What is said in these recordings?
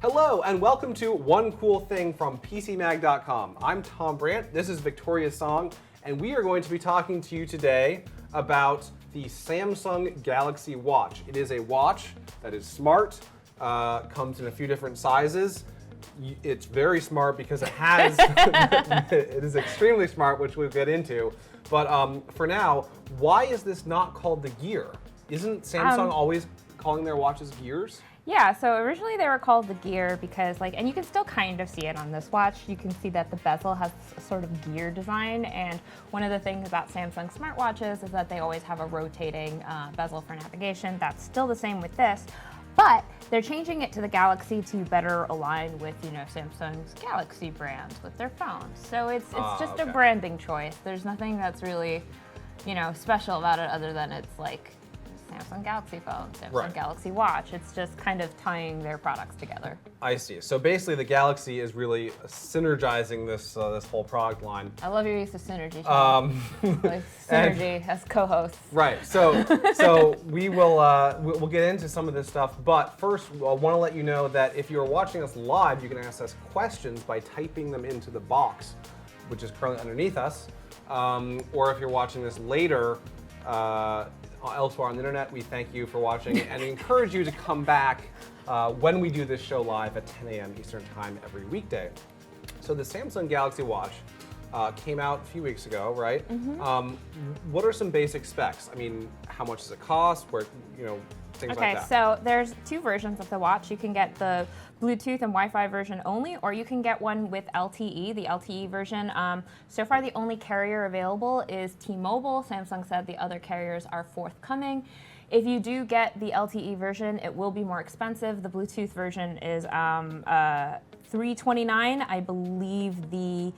Hello and welcome to One Cool Thing from PCMag.com. I'm Tom Brandt, this is Victoria Song, and we are going to be talking to you today about the Samsung Galaxy Watch. It is a watch that is smart, comes in a few different sizes. It's very smart because it has, it is extremely smart, which we'll get into. But for now, why is this not called the Gear? Isn't Samsung always calling their watches Gears? Yeah, so originally they were called the Gear because and you can still kind of see it on this watch. You can see that the bezel has a sort of gear design, and one of the things about Samsung smartwatches is that they always have a rotating bezel for navigation. That's still the same with this, but they're changing it to the Galaxy to better align with, Samsung's Galaxy brands with their phones. So it's just a branding choice. There's nothing that's really, special about it other than it's like Samsung Galaxy phone, Samsung Galaxy Watch. It's just kind of tying their products together. I see. So basically the Galaxy is really synergizing this whole product line. I love your use of synergy. Like synergy as co-hosts. Right. So we will we'll get into some of this stuff, but first I want to let you know that if you're watching us live, you can ask us questions by typing them into the box, which is currently underneath us. Or if you're watching this later, elsewhere on the internet, we thank you for watching and encourage you to come back when we do this show live at 10 a.m. Eastern Time every weekday. So the Samsung Galaxy Watch came out a few weeks ago, right? Mm-hmm. What are some basic specs? I mean, how much does it cost? Where, things like that. Okay, so there's two versions of the watch. You can get the Bluetooth and Wi-Fi version only, or you can get one with LTE, the LTE version. So far, the only carrier available is T-Mobile. Samsung said the other carriers are forthcoming. If you do get the LTE version, it will be more expensive. The Bluetooth version is $329. I believe the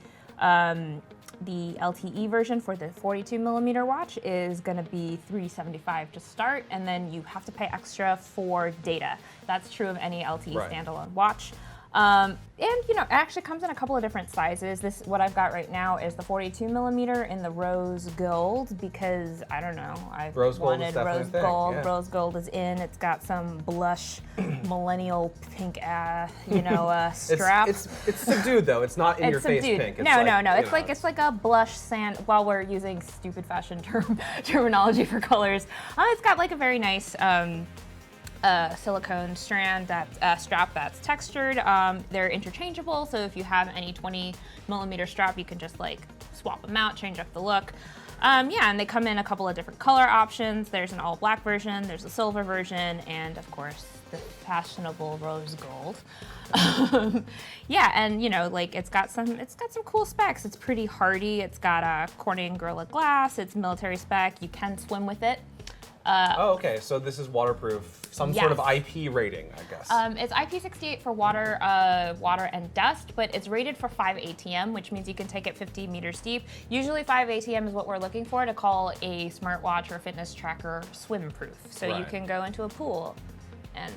LTE version for the 42mm watch is going to be $375 to start, and then you have to pay extra for data. That's true of any LTE standalone watch. And it actually comes in a couple of different sizes. What I've got right now is the 42mm in the rose gold because I don't know, I've wanted rose gold. Yeah. Rose gold is in. It's got some blush millennial pink, strap. It's subdued though. It's not in your face pink. It's no. It's like a blush sand. While we're using stupid fashion terminology for colors, it's got like a very nice. Silicone strap that's textured. They're interchangeable, so if you have any 20mm strap, you can just swap them out, change up the look. And they come in a couple of different color options. There's an all black version, there's a silver version, and of course the fashionable rose gold. It's got some cool specs. It's pretty hardy. It's got a Corning Gorilla Glass. It's military spec. You can swim with it. Okay. So this is waterproof. Some sort of IP rating, I guess. It's IP68 for water and dust, but it's rated for 5 ATM, which means you can take it 50 meters deep. Usually 5 ATM is what we're looking for to call a smartwatch or fitness tracker swim-proof. So you can go into a pool and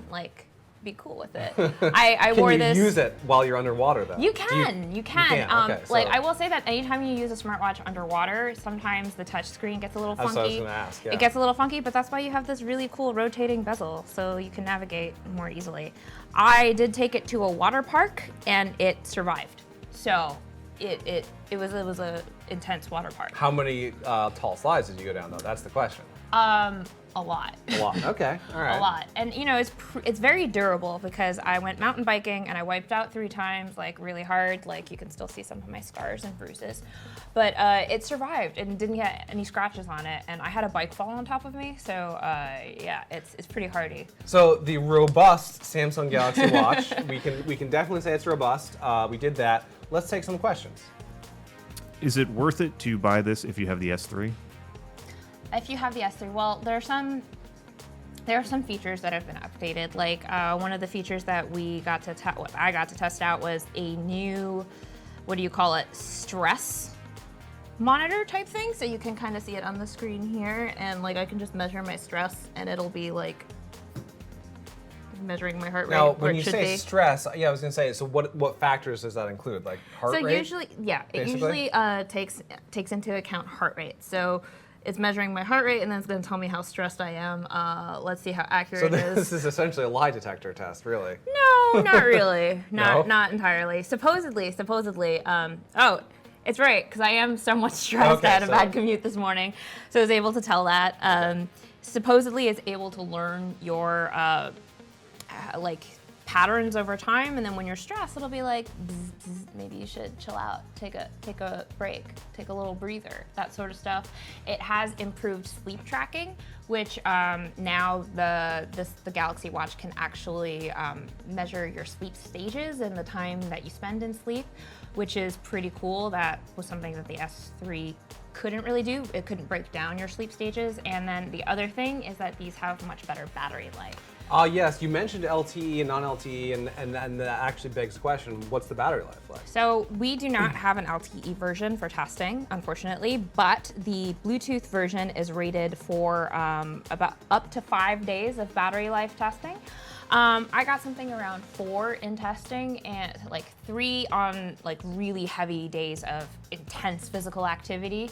be cool with it. I wore this. Can you use it while you're underwater though? You can. Okay, I will say that anytime you use a smartwatch underwater, sometimes the touch screen gets a little funky. That's what I was gonna ask, yeah. It gets a little funky, but that's why you have this really cool rotating bezel, so you can navigate more easily. I did take it to a water park and it survived. So it was a intense water park. How many tall slides did you go down though? That's the question. A lot. A lot. Okay. All right. A lot. And it's very durable because I went mountain biking and I wiped out 3 times, really hard. You can still see some of my scars and bruises. But it survived and didn't get any scratches on it. And I had a bike fall on top of me, so it's pretty hardy. So the robust Samsung Galaxy Watch, we can definitely say it's robust. We did that. Let's take some questions. Is it worth it to buy this if you have the S3? If you have the S3, well, there are some features that have been updated. One of the features that I got to test out was a new, stress monitor type thing. So you can kind of see it on the screen here, and I can just measure my stress, and it'll be measuring my heart rate. Now, when you say stress, I was gonna say. So what factors does that include? Heart rate? So usually, it usually takes into account heart rate. So it's measuring my heart rate, and then it's going to tell me how stressed I am. Let's see how accurate So it is. this is essentially a lie detector test, really. No, not really. No? Not entirely. Supposedly. Oh, it's right, because I am somewhat stressed. Okay, I had a so- bad commute this morning, so I was able to tell that. Supposedly, it's able to learn your like patterns over time, and then when you're stressed, it'll be like, bzz, bzz, maybe you should chill out, take a break, take a little breather, that sort of stuff. It has improved sleep tracking, which now the Galaxy Watch can actually measure your sleep stages and the time that you spend in sleep, which is pretty cool. That was something that the S3 couldn't really do. It couldn't break down your sleep stages. And then the other thing is that these have much better battery life. Yes, you mentioned LTE and non-LTE, and that actually begs the question, what's the battery life like? So we do not have an LTE version for testing, unfortunately, but the Bluetooth version is rated for about up to 5 days of battery life testing. I got something around 4 in testing and like 3 on like really heavy days of intense physical activity.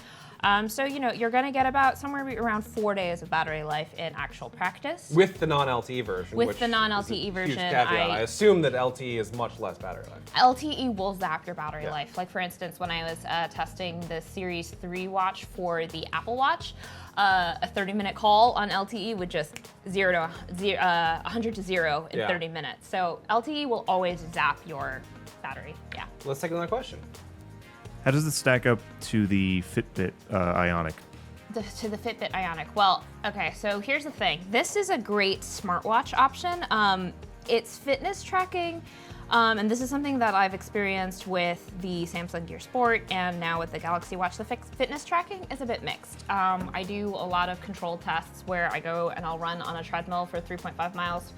So, you know, you're going to get about somewhere around 4 days of battery life in actual practice. With the non-LTE version. With which the non-LTE is a version, huge caveat. I assume that LTE is much less battery life. LTE will zap your battery Yeah. life. Like for instance, when I was testing the Series 3 watch for the Apple Watch, a 30-minute call on LTE would just 100 to 0 in Yeah. 30 minutes. So LTE will always zap your battery. Yeah. Let's take another question. How does this stack up to the Fitbit Ionic? To the Fitbit Ionic. Well, okay, so here's the thing. This is a great smartwatch option. It's fitness tracking, and this is something that I've experienced with the Samsung Gear Sport and now with the Galaxy Watch. The fitness tracking is a bit mixed. I do a lot of controlled tests where I go and I'll run on a treadmill for 3.5 miles.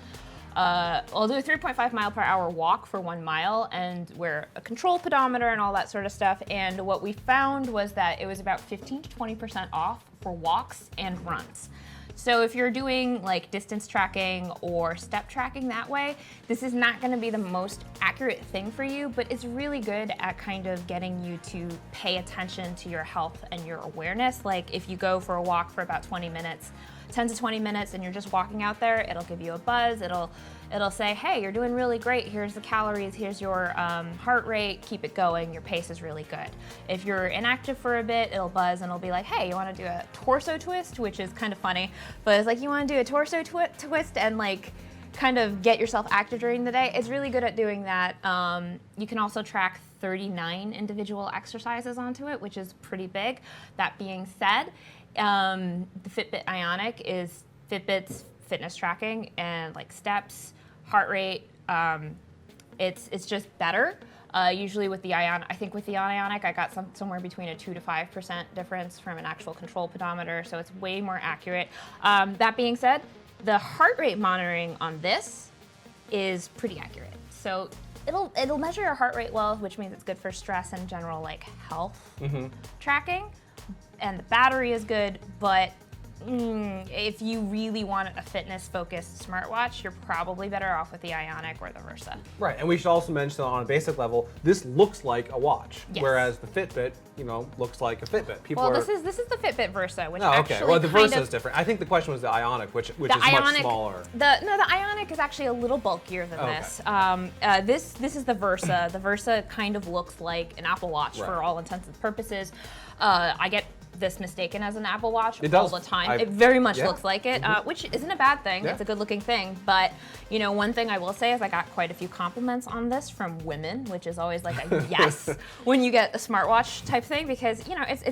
I'll do a 3.5 mile per hour walk for 1 mile and wear a control pedometer and all that sort of stuff. And what we found was that it was about 15 to 20% off for walks and runs. So if you're doing like distance tracking or step tracking that way, this is not going to be the most accurate thing for you, but it's really good at kind of getting you to pay attention to your health and your awareness. Like if you go for a walk for about 20 minutes, 10 to 20 minutes, and you're just walking out there, it'll give you a buzz. It'll say, hey, you're doing really great. Here's the calories, here's your heart rate, keep it going. Your pace is really good. If you're inactive for a bit, it'll buzz and it'll be like, hey, you want to do a torso twist, which is kind of funny, but it's like you want to do a torso twist and like kind of get yourself active during the day. It's really good at doing that. You can also track 39 individual exercises onto it, which is pretty big. That being said, the Fitbit Ionic is Fitbit's fitness tracking and like steps, heart rate. It's just better. Usually with the Ionic, I think with the Ionic, I got somewhere between a 2 to 5% difference from an actual control pedometer, so it's way more accurate. That being said, the heart rate monitoring on this is pretty accurate. So it'll measure your heart rate well, which means it's good for stress and general like health tracking. And the battery is good, but if you really want a fitness-focused smartwatch, you're probably better off with the Ionic or the Versa. Right, and we should also mention on a basic level, this looks like a watch, Yes. whereas the Fitbit, looks like a Fitbit. Well, this is the Fitbit Versa, which Oh, actually okay. Well, the kind Versa of, is different. I think the question was the Ionic, which is the much Ionic, smaller. The Ionic is actually a little bulkier than Okay. this. This is the Versa. The Versa kind of looks like an Apple Watch Right. for all intents and purposes. I get this mistaken as an Apple Watch It all does. the time. I- It very much yeah. looks like it, which isn't a bad thing. Yeah. It's a good looking thing. But, one thing I will say is I got quite a few compliments on this from women, which is always like a yes when you get a smartwatch type thing because, it's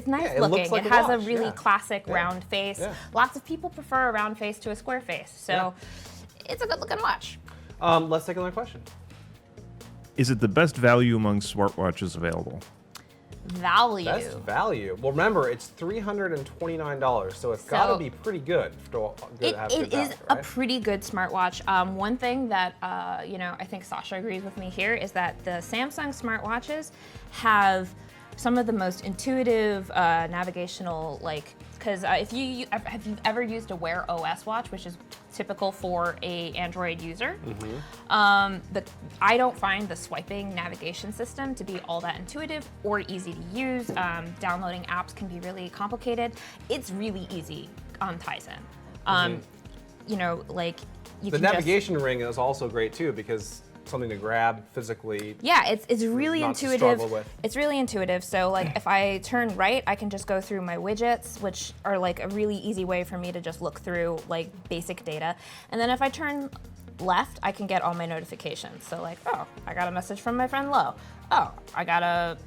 nice Yeah, it looks looking. like It a has a watch, really yeah. classic Yeah. round face. Yeah. Lots of people prefer a round face to a square face. So it's a good looking watch. Let's take another question. Is it the best value among smartwatches available? Value. Best value. Well, remember, it's $329, so it's got to So- be pretty good to have good It value, is a right? pretty good smartwatch. One thing that I think Sasha agrees with me here is that the Samsung smartwatches have some of the most intuitive navigational because if you have you ever used a Wear OS watch, which is typical for a Android user, I don't find the swiping navigation system to be all that intuitive or easy to use. Downloading apps can be really complicated. It's really easy on Tizen. You know, like you The can just, navigation ring is also great too because something to grab physically. yeah, it's really not to intuitive. struggle with. It's really intuitive. So like if I turn right, I can just go through my widgets, which are like a really easy way for me to just look through like basic data. And then if I turn left, I can get all my notifications. So like, oh, I got a message from my friend Lo. Oh, I got a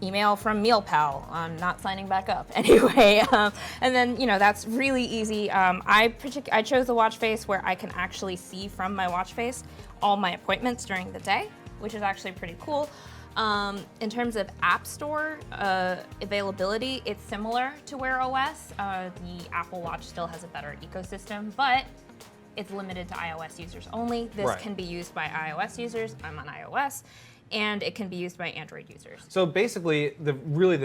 email from MealPal. I'm not signing back up anyway. And then, you know, that's really easy. I chose the watch face where I can actually see from my watch face all my appointments during the day, which is actually pretty cool. In terms of App Store availability, it's similar to Wear OS. The Apple Watch still has a better ecosystem, but it's limited to iOS users only. This Right. can be used by iOS users. I'm on iOS. And it can be used by Android users. So basically, the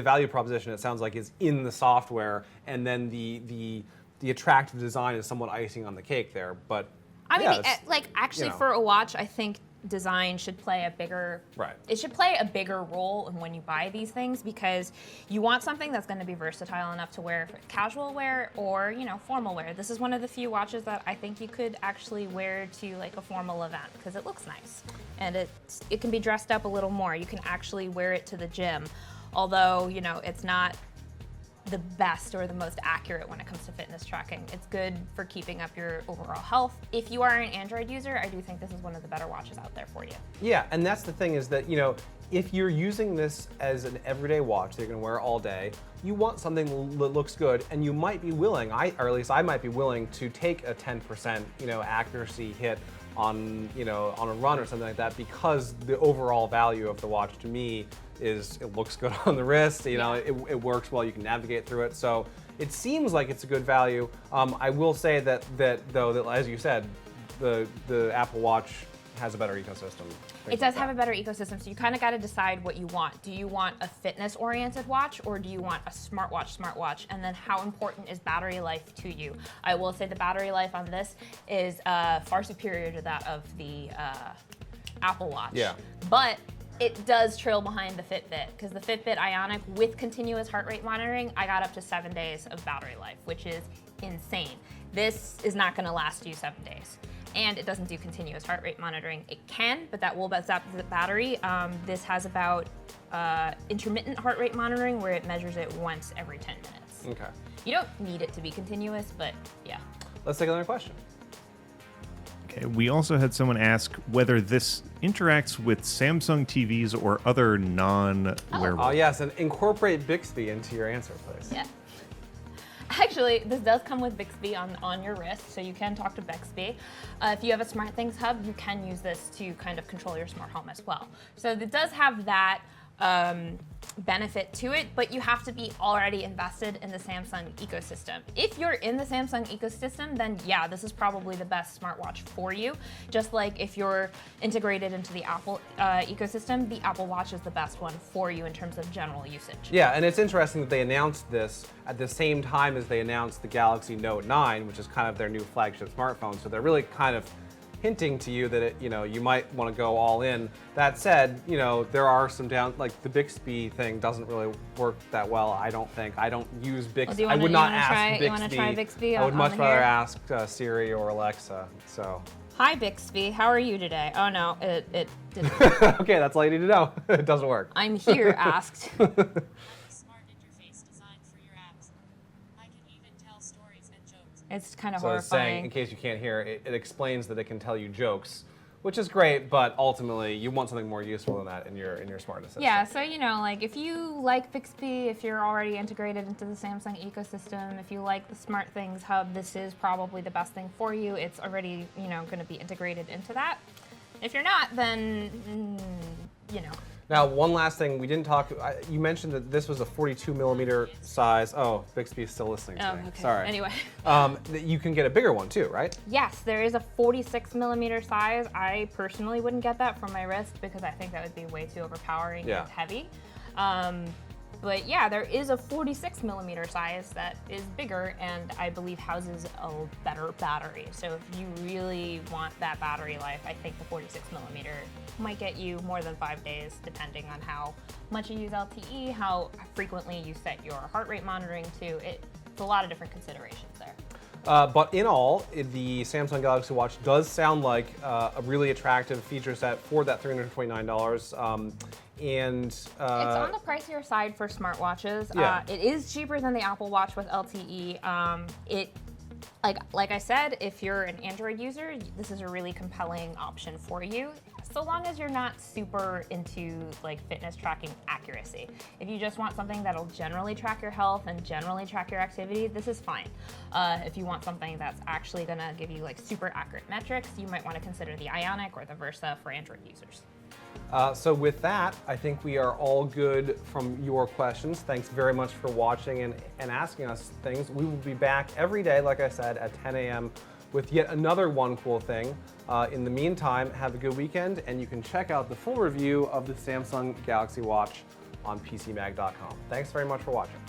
value proposition, it sounds like, is in the software, and then the attractive design is somewhat icing on the cake there. But I mean, yeah, like actually, you know. for a watch, I think design should play a bigger It should play a bigger role when you buy these things because you want something that's going to be versatile enough to wear for casual wear or formal wear. This is one of the few watches that I think you could actually wear to like a formal event because it looks nice and it can be dressed up a little more. You can actually wear it to the gym, although it's not the best or the most accurate when it comes to fitness tracking. It's good for keeping up your overall health. If you are an Android user, I do think this is one of the better watches out there for you. Yeah, and that's the thing is that, if you're using this as an everyday watch that you're gonna wear all day, you want something that looks good, and you might be willing, or at least I might be willing to take a 10%, accuracy hit on, on a run or something like that because the overall value of the watch to me is it looks good on the wrist, it works well, you can navigate through it. So it seems like it's a good value. I will say that as you said, the Apple Watch has a better ecosystem. It does have a better ecosystem, so you kind of got to decide what you want. Do you want a fitness-oriented watch, or do you want a smartwatch? And then how important is battery life to you? I will say the battery life on this is far superior to that of the Apple Watch. Yeah. But it does trail behind the Fitbit, because the Fitbit Ionic with continuous heart rate monitoring, I got up to 7 days of battery life, which is insane. This is not going to last you 7 days. And it doesn't do continuous heart rate monitoring. It can, but that will zap the battery. This has about intermittent heart rate monitoring where it measures it once every 10 minutes. Okay. You don't need it to be continuous, but yeah. Let's take another question. Okay, we also had someone ask whether this interacts with Samsung TVs or other non-wearable. Oh yes, and incorporate Bixby into your answer, please. Yeah. Actually, this does come with Bixby on your wrist, so you can talk to Bixby. If you have a SmartThings hub, you can use this to kind of control your smart home as well. So it does have that benefit to it, but you have to be already invested in the Samsung ecosystem. If you're in the Samsung ecosystem, then yeah, this is probably the best smartwatch for you. Just like if you're integrated into the Apple ecosystem, the Apple Watch is the best one for you in terms of general usage. Yeah, and it's interesting that they announced this at the same time as they announced the Galaxy Note 9, which is kind of their new flagship smartphone. So they're really kind of hinting to you that you might want to go all in. That said, there are some like the Bixby thing doesn't really work that well. I don't think. I don't use Bixby. Well, I would not ask try, Bixby. You want to try Bixby? I would much on rather here? ask Siri or Alexa. So. Hi Bixby, how are you today? Oh no, it didn't. Okay, that's all you need to know. It doesn't work. I'm here asked. Smart interface designed for your apps. I can even tell stories and jokes. It's kind of So it's saying, horrifying. in case you can't hear, it explains that it can tell you jokes, which is great, but ultimately you want something more useful than that in your smart assistant. Yeah, so like if you like Bixby, if you're already integrated into the Samsung ecosystem, if you like the SmartThings hub, this is probably the best thing for you. It's already, going to be integrated into that. If you're not, then, Now, one last thing, we didn't talk, you mentioned that this was a 42 millimeter size. Oh, Bixby is still listening to Oh, me. okay. Sorry. Anyway. That you can get a bigger one too, right? Yes, there is a 46 millimeter size. I personally wouldn't get that for my wrist because I think that would be way too overpowering Yeah. and heavy. But yeah, there is a 46 millimeter size that is bigger and I believe houses a better battery. So if you really want that battery life, I think the 46 millimeter might get you more than 5 days, depending on how much you use LTE, how frequently you set your heart rate monitoring to. It's a lot of different considerations there. But in all, the Samsung Galaxy Watch does sound like a really attractive feature set for that $329. It's on the pricier side for smartwatches. Yeah. It is cheaper than the Apple Watch with LTE. Like I said, if you're an Android user, this is a really compelling option for you, so long as you're not super into like fitness tracking accuracy. If you just want something that'll generally track your health and generally track your activity, this is fine. If you want something that's actually gonna give you like super accurate metrics, you might want to consider the Ionic or the Versa for Android users. So with that, I think we are all good from your questions. Thanks very much for watching and asking us things. We will be back every day, like I said, at 10 a.m. with yet another one cool thing. In the meantime, have a good weekend, and you can check out the full review of the Samsung Galaxy Watch on PCMag.com. Thanks very much for watching.